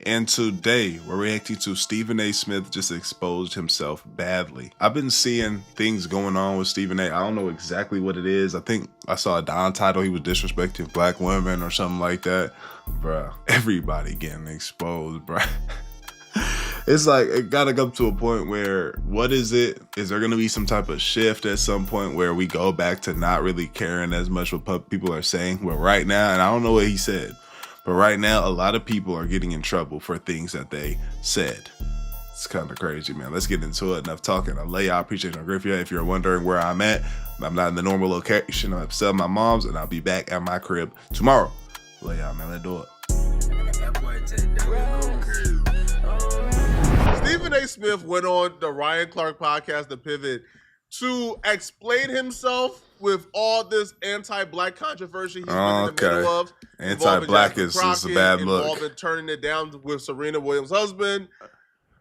And today, we're reacting to Stephen A. Smith just exposed himself badly. I've been seeing things going on with Stephen A. I don't know exactly what it is. I think I saw a Don title. He was disrespecting black women or something like that. Bruh, everybody getting exposed, bruh. It's like, it gotta come to a point where, what is it? Is there gonna be some type of shift at some point where we go back to not really caring as much what people are saying? But right now, and I don't know what he said, but right now, a lot of people are getting in trouble for things that they said. It's kind of crazy, man. Let's get into it. Enough talking. I love y'all. I appreciate y'all. If you're wondering where I'm at, I'm not in the normal location. I'm still at my mom's, and I'll be back at my crib tomorrow. Love y'all, man. Let's do it. Stephen A. Smith went on the Ryan Clark podcast, The Pivot, to explain himself with all this anti-black controversy he's been in the middle of. Anti-black is a bad look. Involving turning it down with Serena Williams' husband.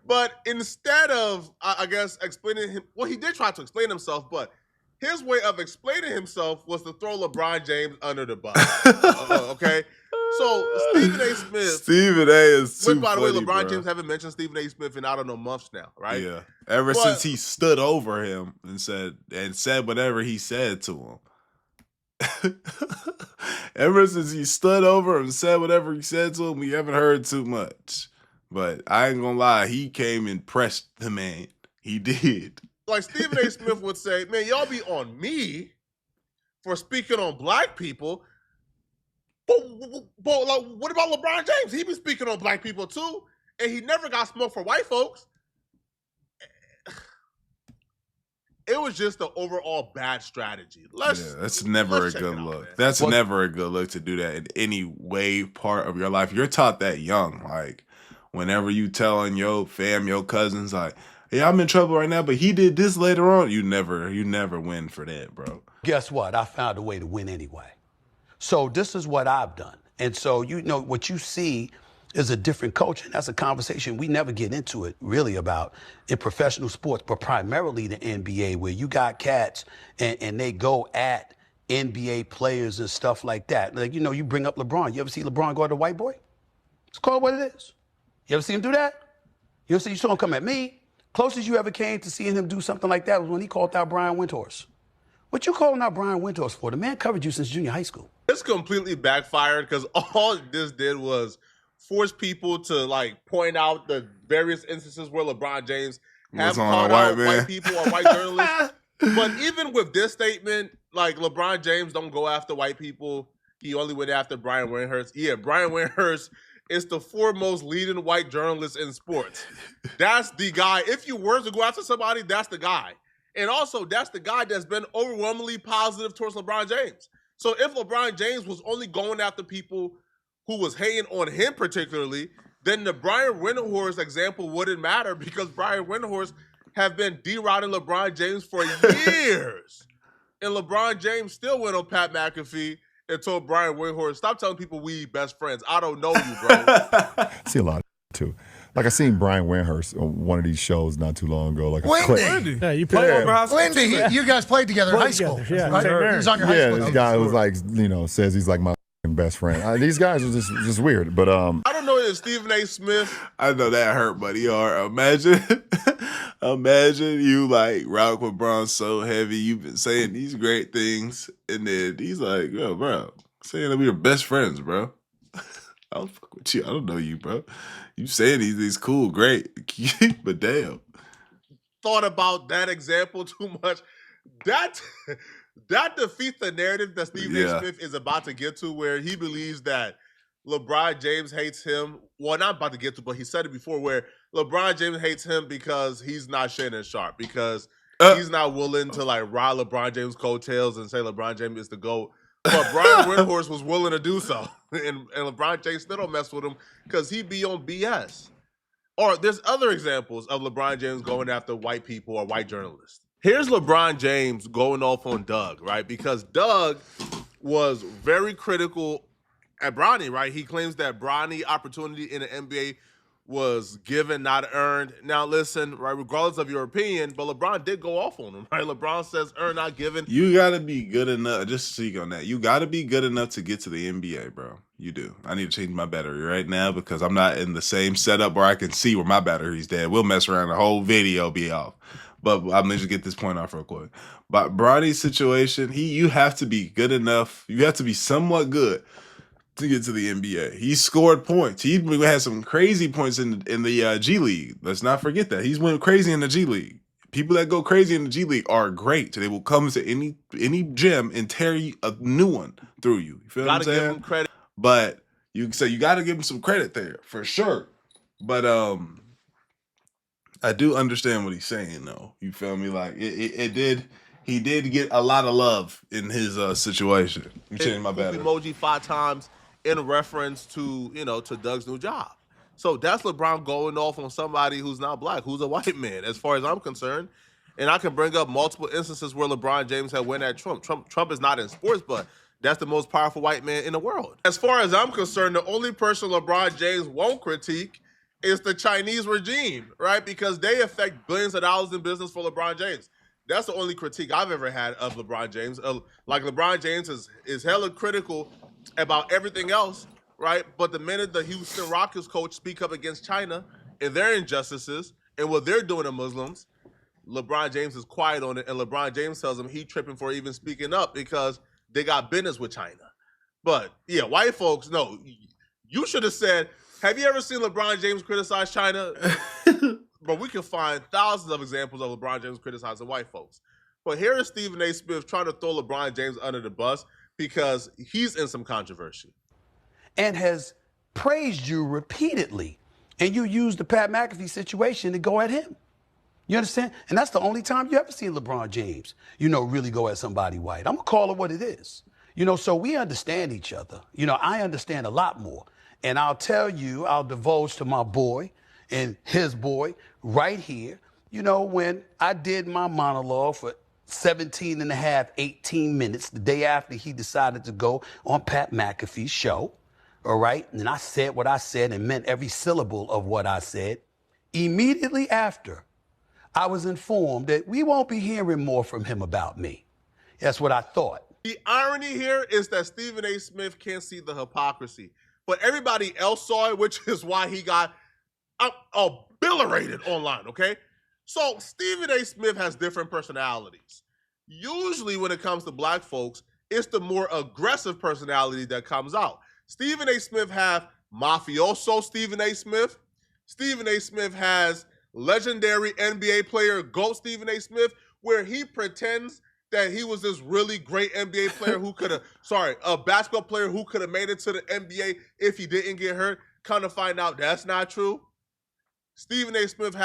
But instead of, I guess, explaining him, well, he did try to explain himself, but his way of explaining himself was to throw LeBron James under the bus. Okay? So, Stephen A. Smith. Stephen A. is too by the funny, way, LeBron bro. James haven't mentioned Stephen A. Smith in, I don't know, months now, right? Yeah. Ever since he stood over him and said whatever he said to him. Ever since he stood over him and said whatever he said to him, we haven't heard too much. But I ain't gonna lie, he came and pressed the man. He did. Like Stephen A. Smith would say, man, y'all be on me for speaking on black people. But like, what about LeBron James? He been speaking on black people too, and he never got smoked for white folks. It was just an overall bad strategy. That's never a good look. That's never a good look to do that in any way, part of your life. You're taught that young. Like, whenever you telling your fam, your cousins, like, hey, I'm in trouble right now, but he did this later on. You never win for that, bro. Guess what? I found a way to win anyway. So this is what I've done. And so, you know, what you see is a different culture. And that's a conversation we never get into it really about in professional sports, but primarily the NBA, where you got cats and they go at NBA players and stuff like that. Like, you know, you bring up LeBron. You ever see LeBron go at a white boy? It's called what it is. You ever see him do that? You saw him come at me? Closest you ever came to seeing him do something like that was when he called out Brian Windhorst. What you calling out Brian Windhorst for? The man covered you since junior high school. This completely backfired because all this did was force people to like point out the various instances where LeBron James have called out white people or white journalists. But even with this statement, like LeBron James don't go after white people. He only went after Brian Windhorst. Yeah, Brian Windhorst is the foremost leading white journalist in sports. That's the guy. If you were to go after somebody, that's the guy. And also, that's the guy that's been overwhelmingly positive towards LeBron James. So if LeBron James was only going after people who was hating on him particularly, then the Brian Windhorst example wouldn't matter because Brian Windhorst have been deriding LeBron James for years. And LeBron James still went on Pat McAfee and told Brian Windhorst, stop telling people we best friends. I don't know you, bro. I see a lot too. Like I seen Brian Windhorst on one of these shows not too long ago. Like Wendy. Yeah, you played over high school. Wendy, you guys played together in high school. Yeah, right? He was on your high school. This guy was like, you know, says he's like my best friend. These guys are just weird. But I don't know if Stephen A. Smith. I know that hurt, buddy. Or imagine you like rock with Bron so heavy. You've been saying these great things, and then he's like, yo, bro, saying that we were best friends, bro. I don't fuck with you. I don't know you, bro. You saying these cool, great, but damn. Thought about that example too much. That defeats the narrative that Stephen A. Smith is about to get to, where he believes that LeBron James hates him. Well, not about to get to, but he said it before, where LeBron James hates him because he's not Shannon Sharp, because he's not willing to like ride LeBron James' coattails and say LeBron James is the GOAT. But Brian Windhorst was willing to do so. And LeBron James still don't mess with him because he be on BS. Or there's other examples of LeBron James going after white people or white journalists. Here's LeBron James going off on Doug, right? Because Doug was very critical at Bronny, right? He claims that Bronny opportunity in the NBA was given, not earned. Now, listen, right, regardless of your opinion, but LeBron did go off on him, right? LeBron says earned, not given. You got to be good enough, just to speak on that, you got to be good enough to get to the NBA, bro. You do. I need to change my battery right now because I'm not in the same setup where I can see where my battery's dead. We'll mess around, the whole video be off. But I'm going to just get this point off real quick. But Bronny's situation, you have to be good enough. You have to be somewhat good to get to the NBA. He scored points. He had some crazy points in the G League. Let's not forget that. He's went crazy in the G League. People that go crazy in the G League are great. They will come to any gym and tear a new one through you. You feel what I'm saying? Gotta give him credit. But you got to give him some credit there for sure. But I do understand what he's saying though. You feel me? Like he did get a lot of love in his situation. You changed my battery. Emoji 5 times in reference to, to Doug's new job. So that's LeBron going off on somebody who's not black, who's a white man, as far as I'm concerned. And I can bring up multiple instances where LeBron James had went at Trump. Trump is not in sports, but that's the most powerful white man in the world. As far as I'm concerned, the only person LeBron James won't critique is the Chinese regime, right? Because they affect billions of dollars in business for LeBron James. That's the only critique I've ever had of LeBron James. Like LeBron James is hella critical about everything else, right? But the minute the Houston Rockets coach speak up against China and their injustices and what they're doing to Muslims, LeBron James is quiet on it, and LeBron James tells him he tripping for even speaking up because they got business with China. But yeah, white folks, no, you should have said, have you ever seen LeBron James criticize China? But we can find thousands of examples of LeBron James criticizing white folks. But here is Stephen A. Smith trying to throw LeBron James under the bus because he's in some controversy. And has praised you repeatedly. And you used the Pat McAfee situation to go at him. You understand? And that's the only time you ever seen LeBron James, really go at somebody white. I'm going to call it what it is. So we understand each other. I understand a lot more. And I'll tell you, I'll divulge to my boy and his boy right here, when I did my monologue for 17 and a half, 18 minutes, the day after he decided to go on Pat McAfee's show, all right? And I said what I said and meant every syllable of what I said. Immediately after, I was informed that we won't be hearing more from him about me. That's what I thought. The irony here is that Stephen A. Smith can't see the hypocrisy, but everybody else saw it, which is why he got obliterated online, okay? So Stephen A. Smith has different personalities. Usually when it comes to black folks, it's the more aggressive personality that comes out. Stephen A. Smith have mafioso Stephen A. Smith. Stephen A. Smith has legendary NBA player GOAT Stephen A. Smith, where he pretends that he was this really great NBA player who could have, a basketball player who could have made it to the NBA if he didn't get hurt. Come to find out that's not true. Stephen A. Smith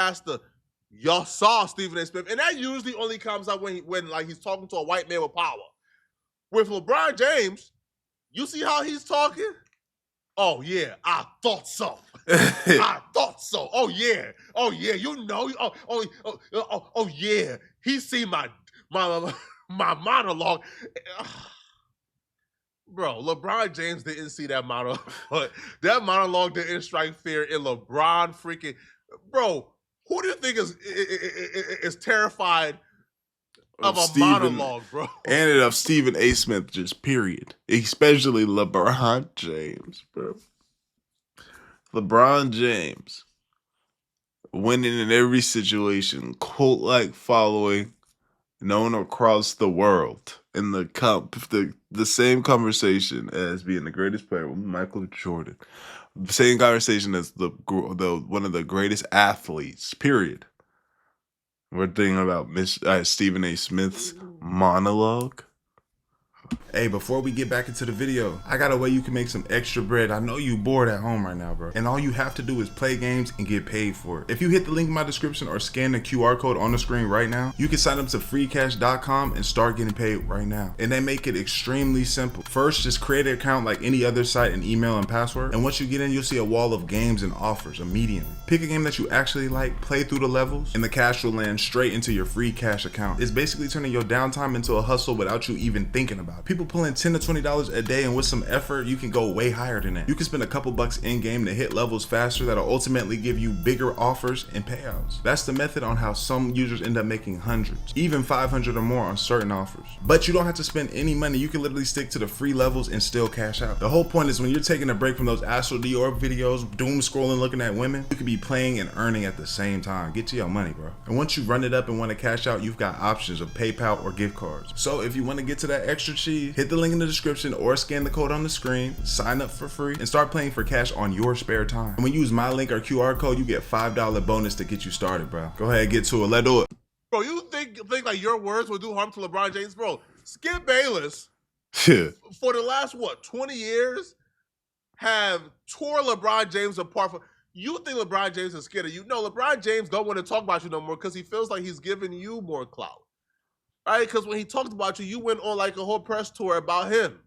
y'all saw Stephen A. Smith, and that usually only comes out when he's talking to a white man with power. With LeBron James, you see how he's talking? Oh yeah, I thought so. I thought so. Oh yeah, oh yeah. He seen my monologue. Bro, LeBron James didn't see that monologue. That monologue didn't strike fear in LeBron freaking. Bro, who do you think is terrified of a monologue, bro? And of Stephen A. Smith, just period. Especially LeBron James, bro. LeBron James winning in every situation, cult-like following, known across the world. In the same conversation as being the greatest player with Michael Jordan. The same conversation as the one of the greatest athletes, period. We're thinking about Stephen A. Smith's monologue. Hey, before we get back into the video, I got a way you can make some extra bread. I know you bored at home right now, bro. And all you have to do is play games and get paid for it. If you hit the link in my description or scan the QR code on the screen right now, you can sign up to freecash.com and start getting paid right now. And they make it extremely simple. First, just create an account like any other site and email and password. And once you get in, you'll see a wall of games and offers immediately. Pick a game that you actually like, play through the levels, and the cash will land straight into your free cash account. It's basically turning your downtime into a hustle without you even thinking about it. People pulling $10 to $20 a day, and with some effort, you can go way higher than that. You can spend a couple bucks in game to hit levels faster that'll ultimately give you bigger offers and payouts. That's the method on how some users end up making hundreds, even 500 or more on certain offers. But you don't have to spend any money. You can literally stick to the free levels and still cash out. The whole point is when you're taking a break from those Astral Dior videos, doom scrolling, looking at women, you could be playing and earning at the same time. Get to your money, bro. And once you run it up and want to cash out, you've got options of PayPal or gift cards. So if you want to get to that extra cheese, hit the link in the description or scan the code on the screen, sign up for free, and start playing for cash on your spare time. And when you use my link or QR code, you get $5 bonus to get you started, bro. Go ahead, get to it. Let's do it. Bro, you think like your words will do harm to LeBron James? Bro, Skip Bayless, Yeah. for the last, 20 years, have tore LeBron James apart. You think LeBron James is scared of you? No, LeBron James don't want to talk about you no more because he feels like he's giving you more clout. Right? Because when he talked about you, you went on like a whole press tour about him.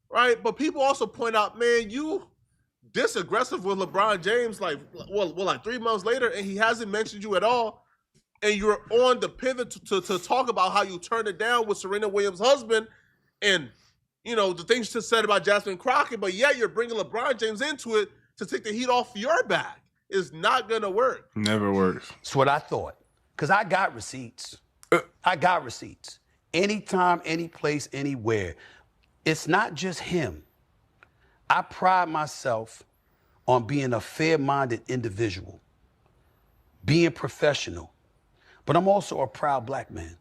Right? But people also point out, man, you this aggressive with LeBron James, like 3 months later, and he hasn't mentioned you at all. And you're on the pivot to talk about how you turned it down with Serena Williams' husband and, the things you said about Jasmine Crockett, but yet you're bringing LeBron James into it to take the heat off your back. It's not going to work. Never works. That's what I thought. Because I got receipts. I got receipts. Anytime, any place, anywhere. It's not just him. I pride myself on being a fair-minded individual, being professional, but I'm also a proud black man.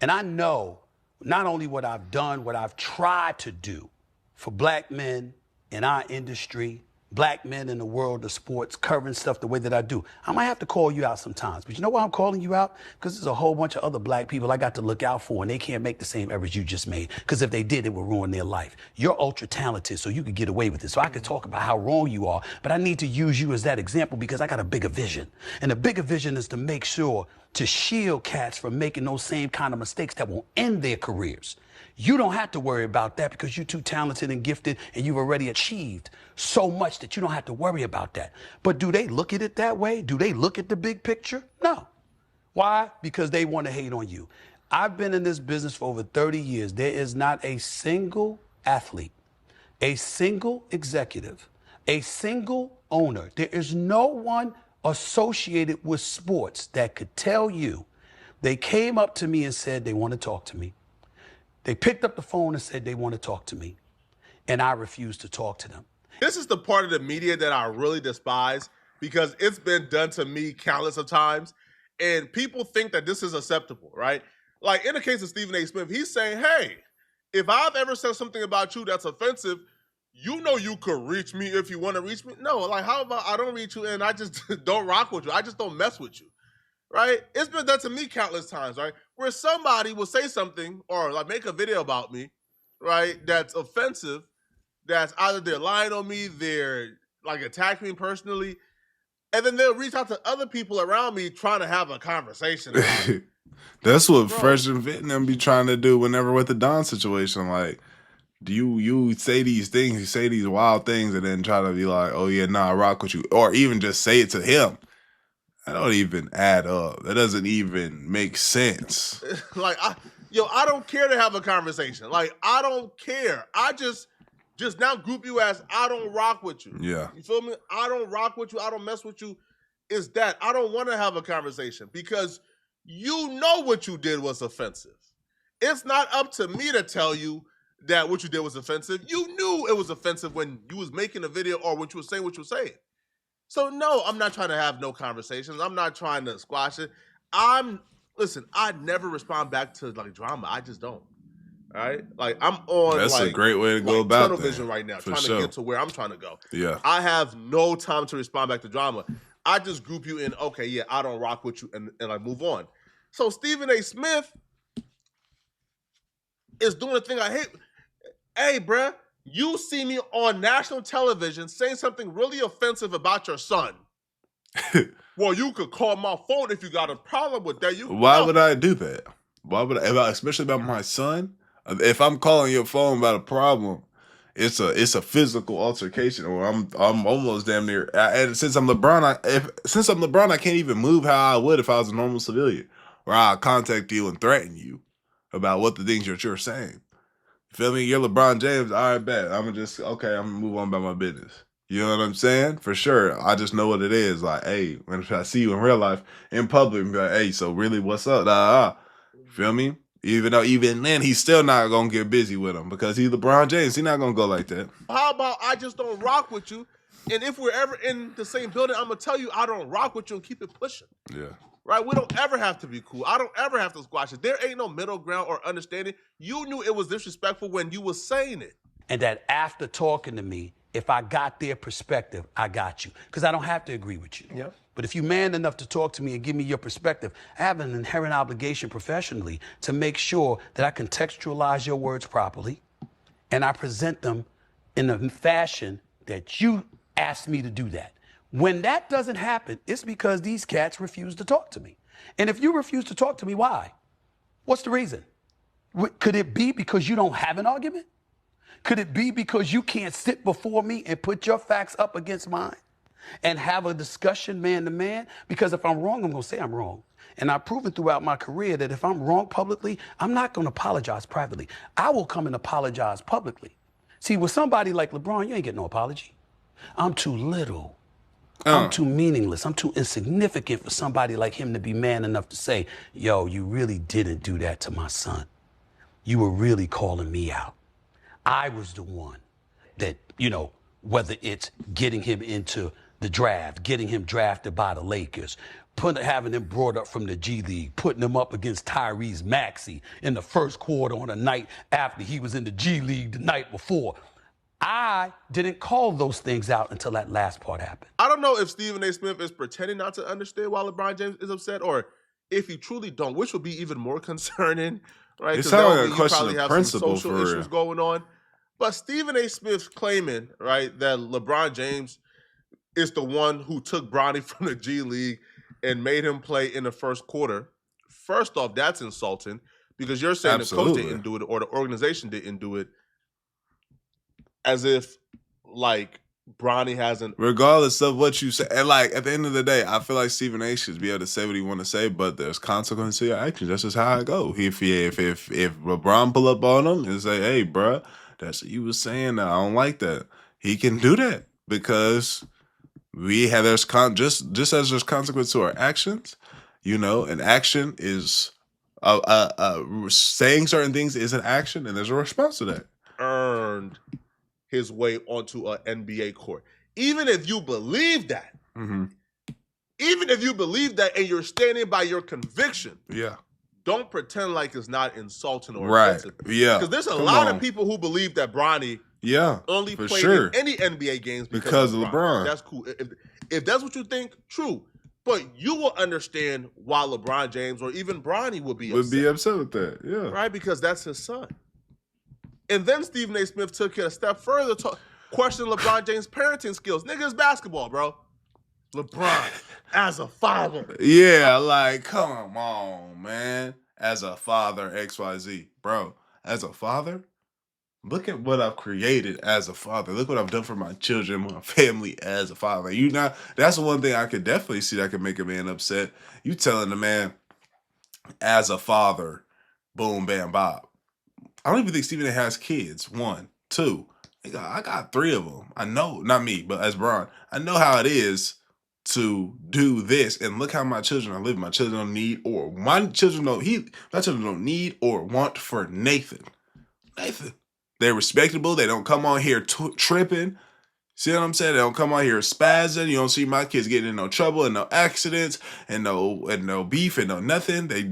And I know not only what I've done, what I've tried to do for black men in our industry, black men in the world of sports, covering stuff the way that I do. I might have to call you out sometimes, but you know why I'm calling you out? Because there's a whole bunch of other black people I got to look out for, and they can't make the same errors you just made, because if they did, it would ruin their life. You're ultra talented, so you could get away with it. So I could talk about how wrong you are, but I need to use you as that example because I got a bigger vision. And the bigger vision is to make sure to shield cats from making those same kind of mistakes that will end their careers. You don't have to worry about that because you're too talented and gifted and you've already achieved so much that you don't have to worry about that. But do they look at it that way? Do they look at the big picture? No. Why? Because they want to hate on you. I've been in this business for over 30 years. There is not a single athlete, a single executive, a single owner. There is no one associated with sports that could tell you they came up to me and said they want to talk to me. They picked up the phone and said they want to talk to me, and I refused to talk to them. This is the part of the media that I really despise because it's been done to me countless of times, and people think that this is acceptable, right? Like in the case of Stephen A. Smith, he's saying, hey, if I've ever said something about you that's offensive, you could reach me if you want to reach me. No, like how about I don't reach you and I just don't rock with you. I just don't mess with you. Right? It's been done to me countless times, right? Where somebody will say something or like make a video about me, right? That's offensive. That's either they're lying on me, they're like attacking me personally, and then they'll reach out to other people around me trying to have a conversation about it. That's what Fresh and Fit and them be trying to do whenever with the Don situation. Like, do you say these things, you say these wild things, and then try to be like, oh yeah, nah, I rock with you. Or even just say it to him. That don't even add up. That doesn't even make sense. Like, I don't care to have a conversation. Like, I don't care. I just now group you as I don't rock with you. Yeah. You feel me? I don't rock with you. I don't mess with you. Is that I don't want to have a conversation because you know what you did was offensive. It's not up to me to tell you that what you did was offensive. You knew it was offensive when you was making a video or when you were saying what you were saying. So no, I'm not trying to have no conversations. I'm not trying to squash it. Listen, I never respond back to like drama. I just don't. All right? Like I'm on That's a great way to go about tunnel vision right now, trying to get to where I'm trying to go. Yeah. I have no time to respond back to drama. I just group you in, okay, yeah, I don't rock with you, and I move on. So Stephen A. Smith is doing a thing I hate. Hey, bruh, you see me on national television saying something really offensive about your son. Well, you could call my phone if you got a problem with that. Why would I do that? Why would I, especially about my son? If I'm calling your phone about a problem, it's a physical altercation, or I'm almost damn near. And since I'm LeBron, I can't even move how I would if I was a normal civilian, where I'll contact you and threaten you about what the things that you're saying. Feel me? You're LeBron James. All right, bet. I'm gonna move on about my business. You know what I'm saying? For sure. I just know what it is. Like, hey, when I see you in real life, in public, be like, hey, so really, what's up? Feel me? Even though even then, he's still not gonna get busy with him because he's LeBron James. He's not gonna go like that. How about I just don't rock with you? And if we're ever in the same building, I'm gonna tell you I don't rock with you and keep it pushing. Yeah. Right? We don't ever have to be cool. I don't ever have to squash it. There ain't no middle ground or understanding. You knew it was disrespectful when you was saying it. And that after talking to me, if I got their perspective, I got you. Because I don't have to agree with you. Yep. But if you're man enough to talk to me and give me your perspective, I have an inherent obligation professionally to make sure that I contextualize your words properly and I present them in a fashion that you asked me to do that. When that doesn't happen, it's because these cats refuse to talk to me. And if you refuse to talk to me, why? What's the reason? Could it be because you don't have an argument? Could it be because you can't sit before me and put your facts up against mine and have a discussion man to man? Because if I'm wrong, I'm going to say I'm wrong. And I've proven throughout my career that if I'm wrong publicly, I'm not going to apologize privately. I will come and apologize publicly. See, with somebody like LeBron, you ain't get no apology. I'm too little. I'm too meaningless. I'm too insignificant for somebody like him to be man enough to say, yo, you really didn't do that to my son. You were really calling me out. I was the one that, whether it's getting him into the draft, getting him drafted by the Lakers, having him brought up from the G League, putting him up against Tyrese Maxey in the first quarter on a night after he was in the G League the night before. I didn't call those things out until that last part happened. I don't know if Stephen A. Smith is pretending not to understand why LeBron James is upset or if he truly don't, which would be even more concerning, right? It's not like a you question probably of have principle some social for issues going on. But Stephen A. Smith's claiming, right, that LeBron James is the one who took Bronny from the G League and made him play in the first quarter. First off, that's insulting because you're saying Absolutely. the coach didn't do it or the organization didn't do it, as if, like, Bronny hasn't. Regardless of what you say, and like at the end of the day, I feel like Stephen A. should be able to say what he want to say, but there's consequences to your actions. That's just how it go. If LeBron pull up on him and say, "Hey, bruh, that's what you was saying. I don't like that," he can do that because just as there's consequence to our actions. An action is saying certain things is an action, and there's a response to that. Earned his way onto an NBA court. Even if you believe that, even if you believe that and you're standing by your conviction, don't pretend like it's not insulting or offensive. Yeah. Because there's a lot of people who believe that Bronny only played in any NBA games because of LeBron. That's cool. If that's what you think, true. But you will understand why LeBron James or even Bronny would be upset with that. Yeah. Right? Because that's his son. And then Stephen A. Smith took it a step further to question LeBron James' parenting skills. Nigga, it's basketball, bro. LeBron, as a father. Yeah, like, come on, man. As a father, XYZ. Bro, as a father, look at what I've created as a father. Look what I've done for my children, my family as a father. That's the one thing I could definitely see that could make a man upset. You telling the man, as a father, boom, bam, bob. I don't even think Stephen A. has kids. 1, 2. I got 3 of them. I know, not me, but as Bron, I know how it is to do this. And look how my children are living. My children don't need don't need or want for Nathan. They're respectable. They don't come on here tripping. See what I'm saying? They don't come on here spazzing. You don't see my kids getting in no trouble and no accidents and no beef and no nothing. They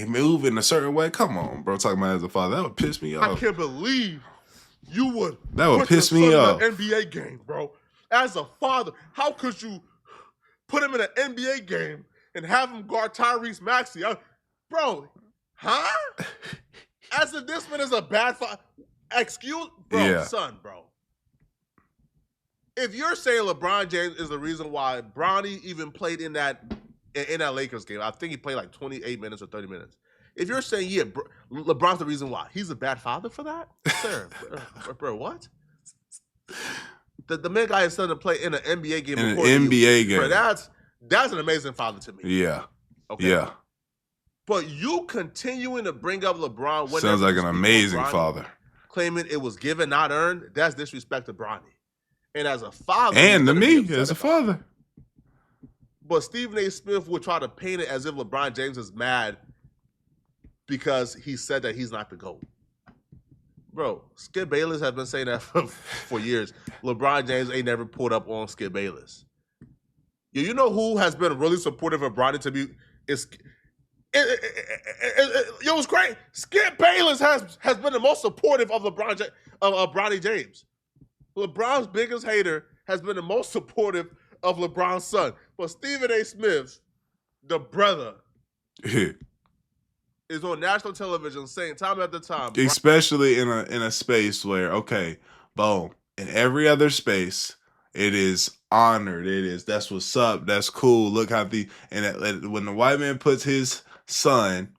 move in a certain way. Come on, bro. Talking about as a father. That would piss me off. I can't believe you would. That would piss me off. In an NBA game, bro. As a father, how could you put him in an NBA game and have him guard Tyrese Maxey? Bro, huh? As if this man is a bad father. Son, bro. If you're saying LeBron James is the reason why Bronny even played in that Lakers game, I think he played like 28 minutes or 30 minutes. If you're saying, LeBron's the reason why, he's a bad father for that? Sir, bro, what? The man guy is starting to play in an NBA game. In an NBA game. Bro, that's an amazing father to me. Yeah. Okay. Yeah. But you continuing to bring up LeBron. Sounds like an amazing father. claiming it was given, not earned, that's disrespect to Bronny. And as a father, and to me as a father. But Stephen A. Smith would try to paint it as if LeBron James is mad because he said that he's not the GOAT. Bro, Skip Bayless has been saying that for years. LeBron James ain't never pulled up on Skip Bayless. You know who has been really supportive of Bronny to be? It's great. Skip Bayless has been the most supportive of Bronny James. LeBron's biggest hater has been the most supportive of LeBron's son. But Stephen A. Smith, the brother, is on national television saying time after time, especially in a space where, okay, boom, in every other space, it is honored. That's what's up. That's cool. Look how when the white man puts his son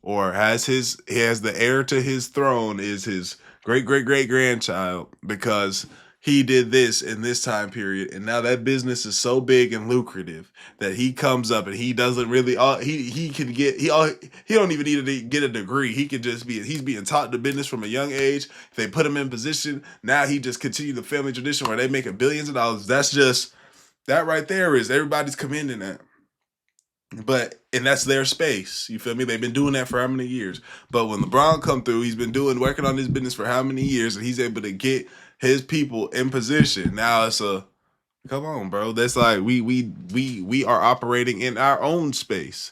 or he has the heir to his throne is his great grandchild because he did this in this time period, and now that business is so big and lucrative that he comes up and he doesn't really he don't even need to get a degree. He could just he's being taught the business from a young age. If they put him in position, now he just continued the family tradition where they making billions of dollars. That's just that right there is everybody's commending that. And that's their space. You feel me? They've been doing that for how many years? But when LeBron come through, he's been working on his business for how many years, and he's able to get his people in position. Now it's come on, bro. That's like we are operating in our own space.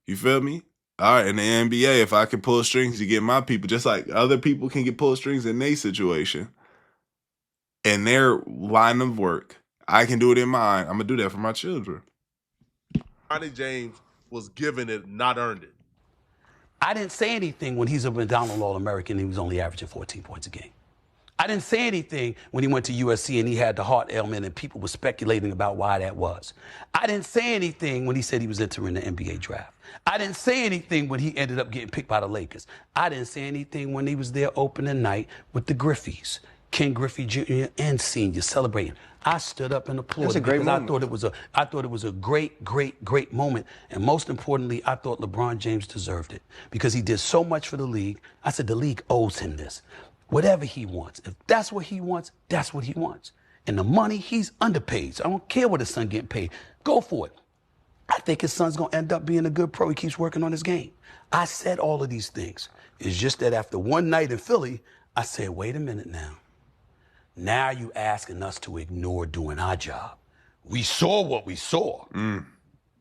You feel me? All right, in the NBA, if I can pull strings to get my people, just like other people can get pull strings in their situation, in their line of work, I can do it in mine. I'm gonna do that for my children. Bronny James was given it, not earned it. I didn't say anything when he's a McDonald's All-American and he was only averaging 14 points a game. I didn't say anything when he went to USC and he had the heart ailment and people were speculating about why that was. I didn't say anything when he said he was entering the NBA draft. I didn't say anything when he ended up getting picked by the Lakers. I didn't say anything when he was there opening night with the Griffeys, Ken Griffey Jr. and Sr. celebrating. I stood up and applauded because I thought it was a great moment. And most importantly, I thought LeBron James deserved it because he did so much for the league. I said the league owes him this. Whatever he wants. If that's what he wants, that's what he wants. And the money, he's underpaid. So I don't care what his son getting paid. Go for it. I think his son's going to end up being a good pro. He keeps working on his game. I said all of these things. It's just that after one night in Philly, I said, wait a minute now. Now you asking us to ignore doing our job. We saw what we saw.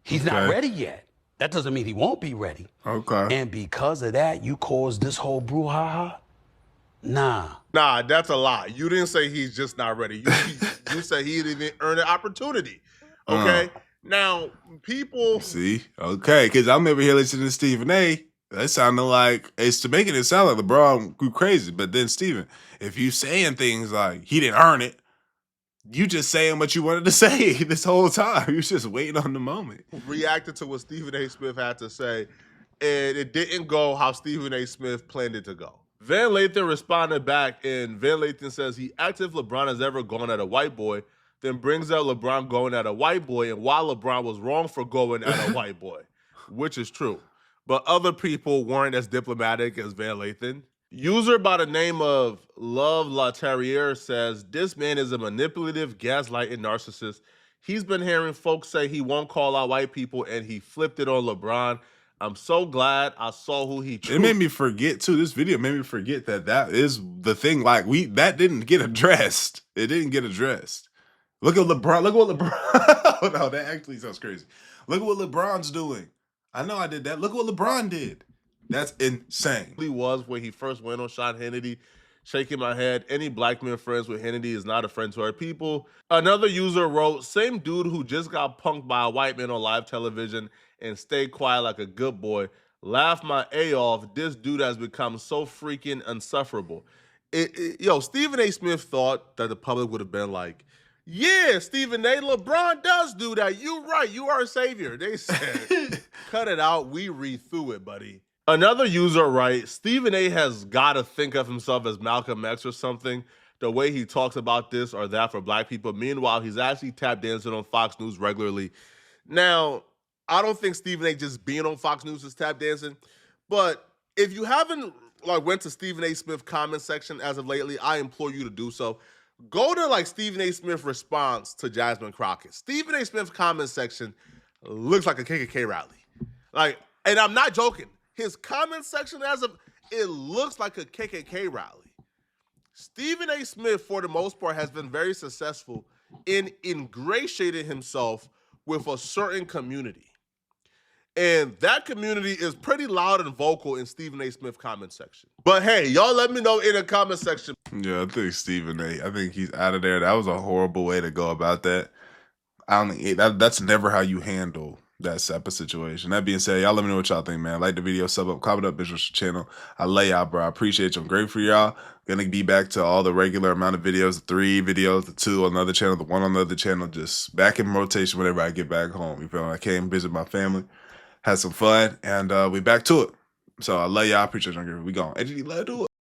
He's not ready yet. That doesn't mean he won't be ready. Okay. And because of that, you caused this whole brouhaha? Nah, that's a lie. You didn't say he's just not ready. You said he didn't earn an opportunity. Okay? Now, people... See? Okay, because I'm over here listening to Stephen A. That sounded like... It's making it sound like LeBron grew crazy. But then, Stephen, if you saying things like he didn't earn it, you just saying what you wanted to say this whole time. You was just waiting on the moment. Reacted to what Stephen A. Smith had to say, and it didn't go how Stephen A. Smith planned it to go. Van Lathan responded back, and Van Lathan says he asked if LeBron has ever gone at a white boy, then brings up LeBron going at a white boy and why LeBron was wrong for going at a white boy, which is true. But other people weren't as diplomatic as Van Lathan. User by the name of Love Laterriere says, this man is a manipulative, gaslighting narcissist. He's been hearing folks say he won't call out white people, and he flipped it on LeBron. I'm so glad I saw who he truly... It made me forget, too. This video made me forget that is the thing. Like, that didn't get addressed. It didn't get addressed. Look at LeBron. Look at what LeBron... No, that actually sounds crazy. Look at what LeBron's doing. I know I did that. Look at what LeBron did. That's insane. He was when he first went on Sean Hannity, shaking my head. Any black man friends with Hannity is not a friend to our people. Another user wrote, same dude who just got punked by a white man on live television and stayed quiet like a good boy. Laugh my A off. This dude has become so freaking insufferable. Stephen A. Smith thought that the public would have been like, yeah, Stephen A. LeBron does do that. You right. You are a savior. They said, cut it out. We read through it, buddy. Another user writes, Stephen A. has got to think of himself as Malcolm X or something, the way he talks about this or that for black people. Meanwhile, he's actually tap dancing on Fox News regularly. Now, I don't think Stephen A. just being on Fox News is tap dancing, but if you haven't went to Stephen A. Smith comment section as of lately, I implore you to do so. Go to like Stephen A. Smith response to Jasmine Crockett. Stephen A. Smith comment section looks like a KKK rally. Like, and I'm not joking. His comment section it looks like a KKK rally. Stephen A. Smith, for the most part, has been very successful in ingratiating himself with a certain community. And that community is pretty loud and vocal in Stephen A. Smith comment section. But hey, y'all let me know in the comment section. Yeah, I think Stephen A. I think he's out of there. That was a horrible way to go about that. I don't think that's never how you handle that type of situation. That being said, y'all let me know what y'all think, man. Like the video, sub up, comment up, bitch, channel. I love y'all, bro. I appreciate you. I'm grateful for y'all. Gonna be back to all the regular amount of videos, the 3 videos, the 2 on another channel, the 1 on the other channel, just back in rotation whenever I get back home. You feel me? I came visit my family, had some fun, and we back to it. So I love y'all. I appreciate y'all. We gone. AGD, let's do it.